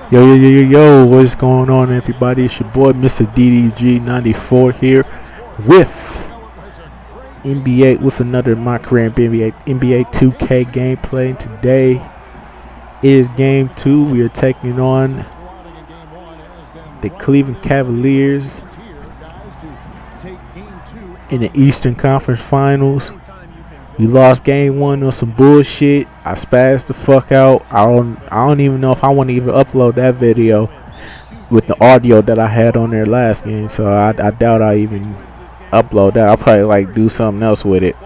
Yo, yo, yo, yo, yo, what's going on, everybody? It's your boy, Mr. DDG94 here with NBA, with another MyCareer NBA 2K gameplay. And today is game 2. We are taking on the Cleveland Cavaliers in the Eastern Conference Finals. We lost game 1 on some bullshit. I spazzed the fuck out. I don't even know if I want to even upload that video with the audio that I had on there last game. So I doubt I even upload that. I'll probably like do something else with it,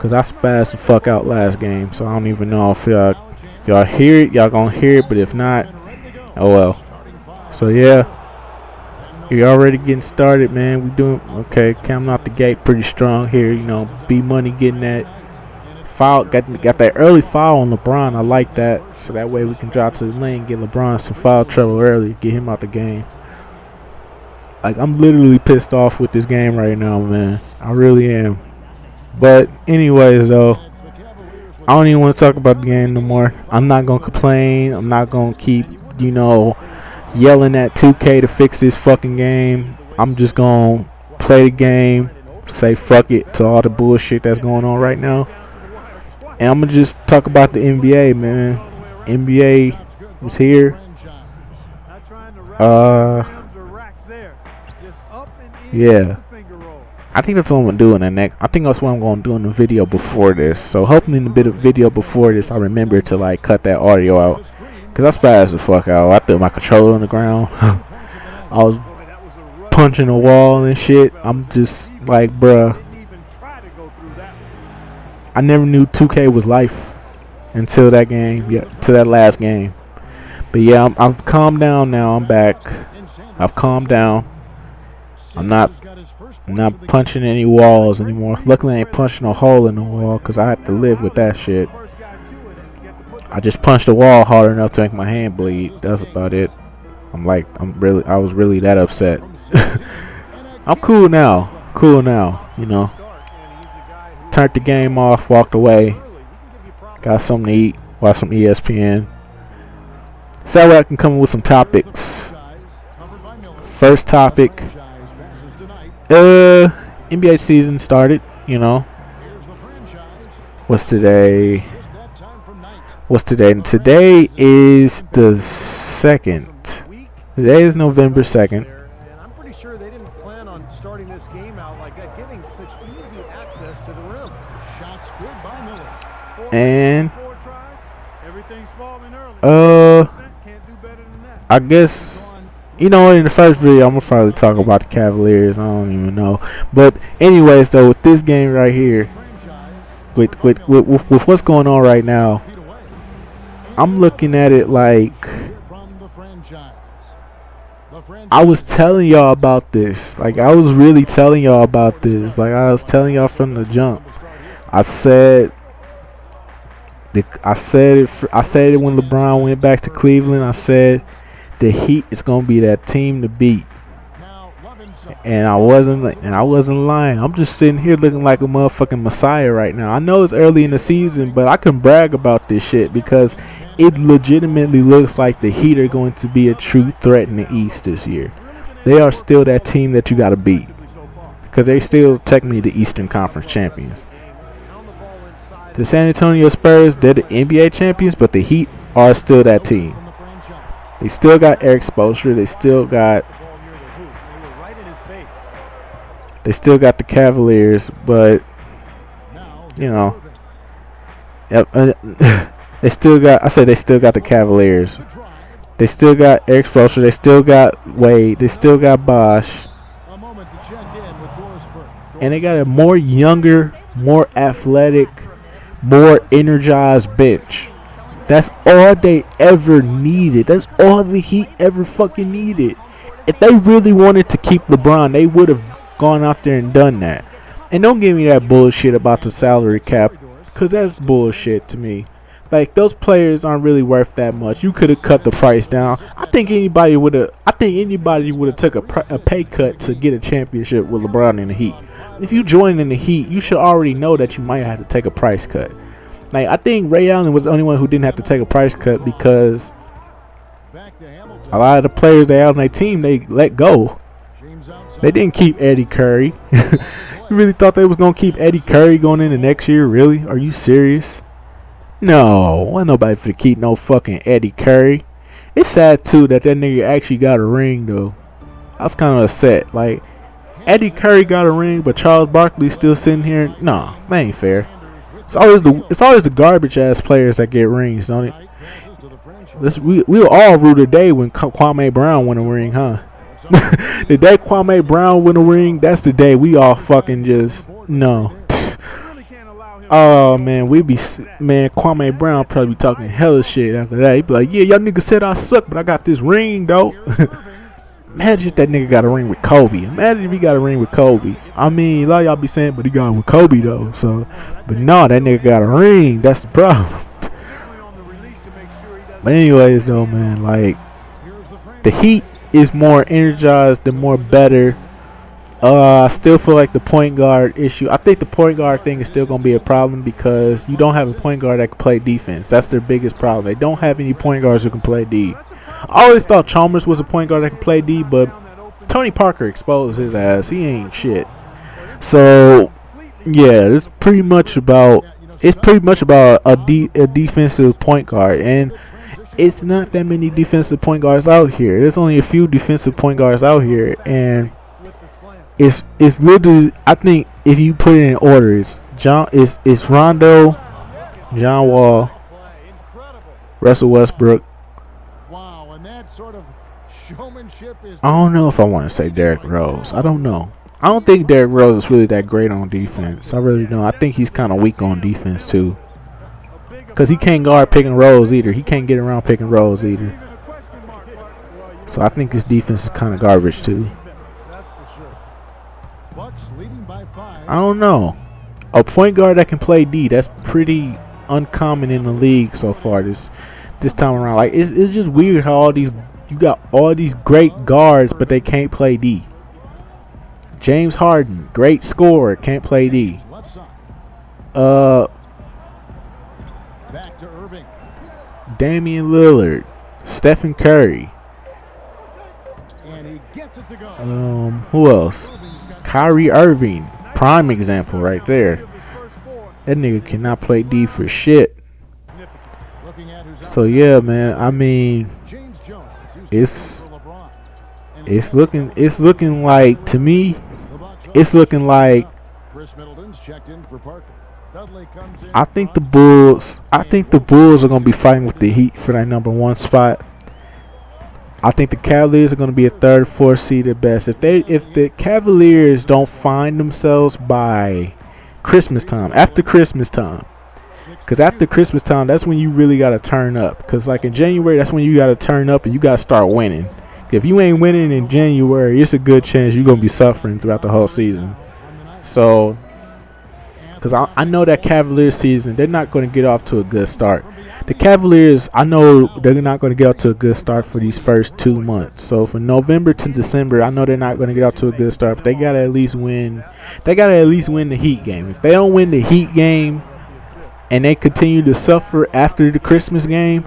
cause I spazzed the fuck out last game. So I don't even know if y'all hear it. Y'all gonna hear it, but if not, oh well. So yeah. You're already getting started, man. We doing okay. Coming out the gate pretty strong here. You know, B Money getting that foul. Got that early foul on LeBron. I like that. So that way we can drop to the lane, get LeBron some foul trouble early, get him out the game. Like, I'm literally pissed off with this game right now, man. I really am. But anyways, though, I don't even want to talk about the game no more. I'm not gonna complain. I'm not gonna keep, yelling at 2K to fix this fucking game. I'm just gonna play the game, say fuck it to all the bullshit that's going on right now, and I'm gonna just talk about the NBA, man. NBA is here. Yeah. I think that's what I'm gonna do in the next. I think that's what I'm gonna do in the video before this. So hopefully in the bit of video before this, I remember to like cut that audio out. Cause I spazzed the fuck out. I threw my controller on the ground. I was punching a wall and shit. I'm just like, bruh. I never knew 2K was life until that game. Yeah, to that last game. But yeah, I'm calmed down now. I'm back. I've calmed down. I'm not punching any walls anymore. Luckily, I ain't punching a hole in the wall because I have to live with that shit. I just punched the wall hard enough to make my hand bleed. That's about it. I was really that upset. I'm cool now. You know. Turned the game off, walked away. Got something to eat, watch some ESPN. So that way I can come up with some topics. First topic. NBA season started, you know. What's today? Today is the 2nd. Today is November 2nd. I'm pretty sure they didn't plan on starting this game out like that, giving such easy access to the rim. Shots good by Melo. And everything's falling early. Can't do better than that. I guess in the first video I'm gonna probably talk about the Cavaliers. I don't even know. But anyways, though, with this game right here, with what's going on right now, I'm looking at it like I was telling y'all about this. Like, I was really telling y'all about this. Like, I was telling y'all from the jump. I said it when LeBron went back to Cleveland. I said the Heat is gonna be that team to beat. And I wasn't lying. I'm just sitting here looking like a motherfucking messiah right now. I know it's early in the season, but I can brag about this shit because it legitimately looks like the Heat are going to be a true threat in the East this year. They are still that team that you got to beat because they're still technically the Eastern Conference champions. The San Antonio Spurs, they're the NBA champions, but the Heat are still that team. They still got Eric Spoelstra. They still got the Cavaliers, but they still got the Cavaliers. They still got Eric Spoelstra. They still got Wade. They still got Bosh. And they got a more younger, more athletic, more energized bench. That's all they ever needed. That's all the Heat ever fucking needed. If they really wanted to keep LeBron, they would have gone out there and done that. And don't give me that bullshit about the salary cap, because that's bullshit to me. Like, those players aren't really worth that much. You could have cut the price down. I think anybody would have took a pay cut to get a championship with LeBron in the Heat. If you join in the Heat, you should already know that you might have to take a price cut. Like, I think Ray Allen was the only one who didn't have to take a price cut because a lot of the players they had on their team, they let go. They didn't keep Eddie Curry. You really thought they was going to keep Eddie Curry going into next year? Really? Are you serious? No. Wasn't nobody for to keep no fucking Eddie Curry. It's sad, too, that nigga actually got a ring, though. I was kind of upset. Like, Eddie Curry got a ring, but Charles Barkley's still sitting here. No, that ain't fair. It's always the garbage ass players that get rings, don't it? We'll all rue the day when Kwame Brown won a ring, huh? The day Kwame Brown won a ring, that's the day we all fucking just no. Oh man, Kwame Brown probably be talking hella shit after that. He be like, yeah, y'all niggas said I suck, but I got this ring though. Imagine if that nigga got a ring with Kobe. Imagine if he got a ring with Kobe. I mean, a lot of y'all be saying, but he got it with Kobe though. So, but no, that nigga got a ring. That's the problem. But anyways, though, man, like the Heat is more energized, they're more better. I still feel like the point guard issue. I think the point guard thing is still gonna be a problem because you don't have a point guard that can play defense. That's their biggest problem. They don't have any point guards who can play D. I always thought Chalmers was a point guard that could play D, but Tony Parker exposed his ass. He ain't shit. So yeah, it's pretty much about a defensive point guard, and it's not that many defensive point guards out here. There's only a few defensive point guards out here, and it's literally, I think if you put it in order, it's Rondo, John Wall, Russell Westbrook. I don't know if I want to say Derrick Rose. I don't know. I don't think Derrick Rose is really that great on defense. I really don't. I think he's kind of weak on defense too. Because he can't guard pick and rolls either. He can't get around pick and rolls either. So I think his defense is kind of garbage too. I don't know. A point guard that can play D, that's pretty uncommon in the league so far this time around. Like it's just weird how you got all these great guards, but they can't play D. James Harden, great scorer, can't play D. Damian Lillard, Stephen Curry. Who else? Kyrie Irving, prime example right there. That nigga cannot play D for shit. So yeah, man. I mean, it's looking like, to me, it's looking like I think the Bulls are gonna be fighting with the Heat for that #1 spot. I think the Cavaliers are gonna be a 3rd, 4th seed at best. If the Cavaliers don't find themselves by Christmas time, after Christmas time, because after Christmas time, that's when you really gotta turn up. Because like in January, that's when you gotta turn up and you gotta start winning. If you ain't winning in January, it's a good chance you're gonna be suffering throughout the whole season. So, because I know that Cavaliers season, they're not going to get off to a good start. The Cavaliers, I know they're not going to get off to a good start for these first 2 months. So from November to December, I know they're not going to get off to a good start, but they got to at least win. They got to at least win the Heat game. If they don't win the Heat game and they continue to suffer after the Christmas game,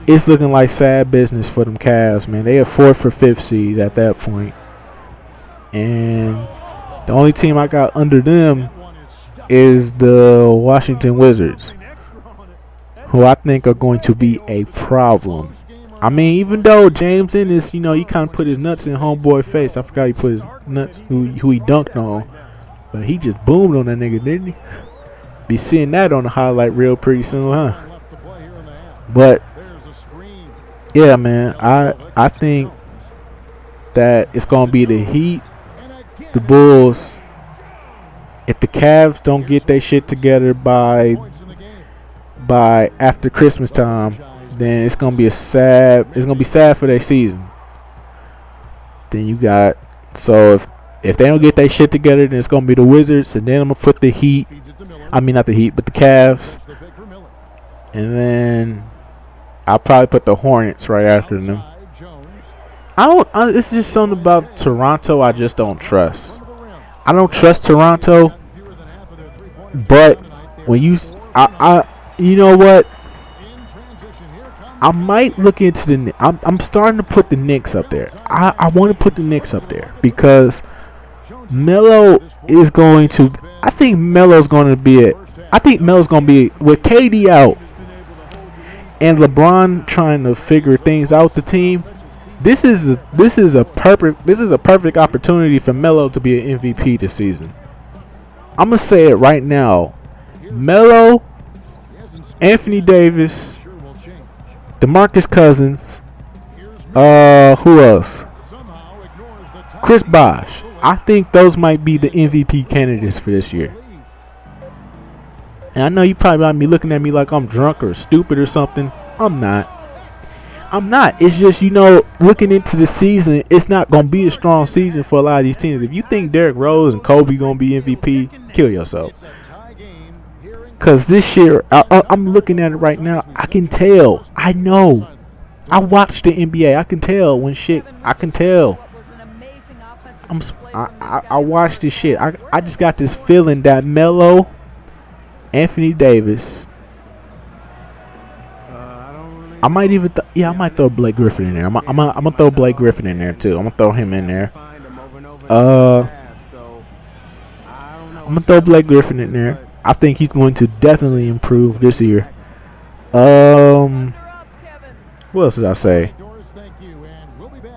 it's looking like sad business for them Cavs, man. They are 4th or 5th seed at that point. And the only team I got under them is the Washington Wizards, who I think are going to be a problem. I mean, even though James Ennis, he kind of put his nuts in homeboy face. I forgot he put his nuts, who he dunked on. But he just boomed on that nigga, didn't he? Be seeing that on the highlight reel pretty soon, huh? But, yeah, man, I think that it's going to be the Heat, the Bulls. If the Cavs don't get their shit together by after Christmas time, then it's gonna be sad for their season. Then you got, so if they don't get their shit together, then it's gonna be the Wizards, and then I'm gonna put the Heat. I mean not the Heat, but the Cavs, and then I'll probably put the Hornets right after them. It's just something about Toronto I just don't trust. I don't trust Toronto, but when You know what? I might look into the. I'm starting to put the Knicks up there. I want to put the Knicks up there because Melo is going to. I think Melo's going to be it. I think Melo's going to be with KD out and LeBron trying to figure things out. The team. This is a perfect opportunity for Melo to be an MVP this season. I'm gonna say it right now. Melo, Anthony Davis, DeMarcus Cousins, who else? Chris Bosh. I think those might be the MVP candidates for this year. And I know you probably might be looking at me like I'm drunk or stupid or something. I'm not. It's just, looking into the season, it's not going to be a strong season for a lot of these teams. If you think Derrick Rose and Kobe going to be MVP, kill yourself. Because this year, I'm looking at it right now. I can tell. I know. I watch the NBA. I can tell when shit. I can tell. I watch this shit. I just got this feeling that Melo, Anthony Davis. I might even, I might throw Blake Griffin in there. I'm gonna throw Blake Griffin in there too. I'm gonna throw him in there. I'm gonna throw Blake Griffin in there. I think he's going to definitely improve this year. What else did I say?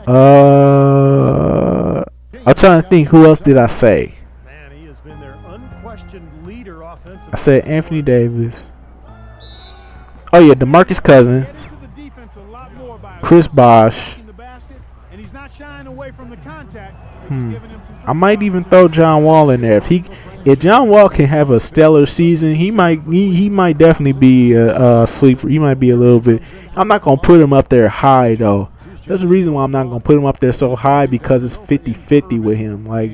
I'm trying to think. Who else did I say? I said Anthony Davis. Oh yeah, DeMarcus Cousins. Chris Bosh. I might even throw John Wall in there. If John Wall can have a stellar season, he might definitely be a sleeper. He might be a little bit. I'm not gonna put him up there high though. There's a reason why I'm not gonna put him up there so high, because it's 50-50 with him. Like,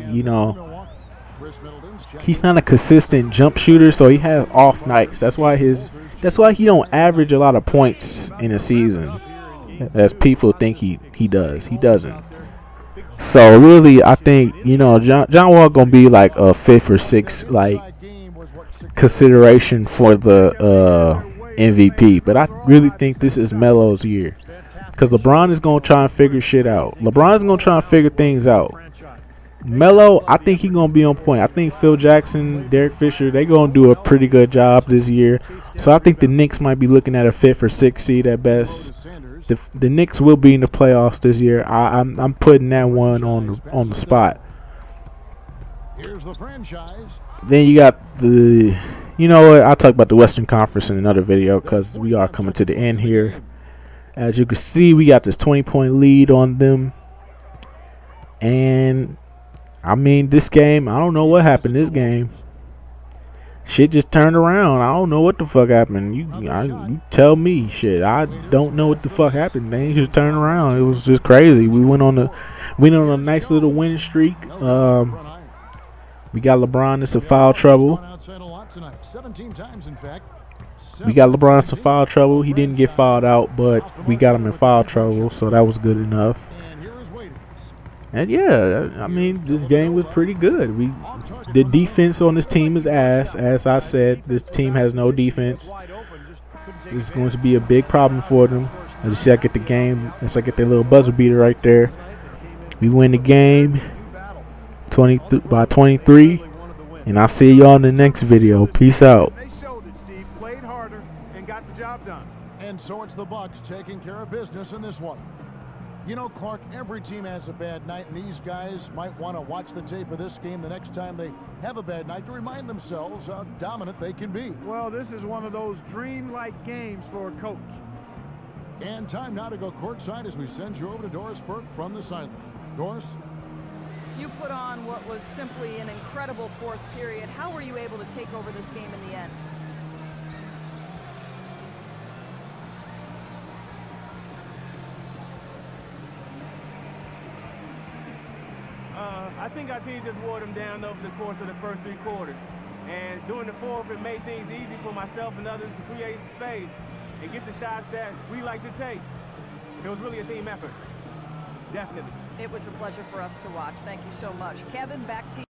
he's not a consistent jump shooter, so he has off nights. That's why he don't average a lot of points in a season, as people think he does. He doesn't. So really, I think John Wall gonna be like a 5th or 6th like consideration for the MVP. But I really think this is Melo's year, because LeBron is gonna try and figure shit out. LeBron's gonna try and figure things out. Melo, I think he's going to be on point. I think Phil Jackson, Derek Fisher, they're going to do a pretty good job this year. So I think the Knicks might be looking at a 5th or 6th seed at best. The Knicks will be in the playoffs this year. I'm putting that one on the spot. Then you got the, I'll talk about the Western Conference in another video, because we are coming to the end here. As you can see, we got this 20-point lead on them. And this game, I don't know what happened this game. Shit just turned around. I don't know what the fuck happened. You tell me. Shit, I don't know what the fuck happened. Things just turned around. It was just crazy. We went on a nice little winning streak. We got LeBron in some foul trouble. He didn't get fouled out, but we got him in foul trouble, so that was good enough. And yeah, this game was pretty good. The defense on this team is ass. As I said, this team has no defense. This is going to be a big problem for them. As you see, I get the game. As I get that little buzzer beater right there. We win the game by 23. And I'll see y'all in the next video. Peace out. They showed it, Steve. Played harder and got the job done. And so it's the Bucks taking care of business in this one. Clark, every team has a bad night, and these guys might want to watch the tape of this game the next time they have a bad night to remind themselves how dominant they can be. Well, this is one of those dream-like games for a coach. And time now to go courtside as we send you over to Doris Burke from the sideline. Doris? You put on what was simply an incredible fourth period. How were you able to take over this game in the end? I think our team just wore them down over the course of the first 3 quarters. And during the fourth, it made things easy for myself and others to create space and get the shots that we like to take. It was really a team effort. Definitely. It was a pleasure for us to watch. Thank you so much. Kevin, back to you.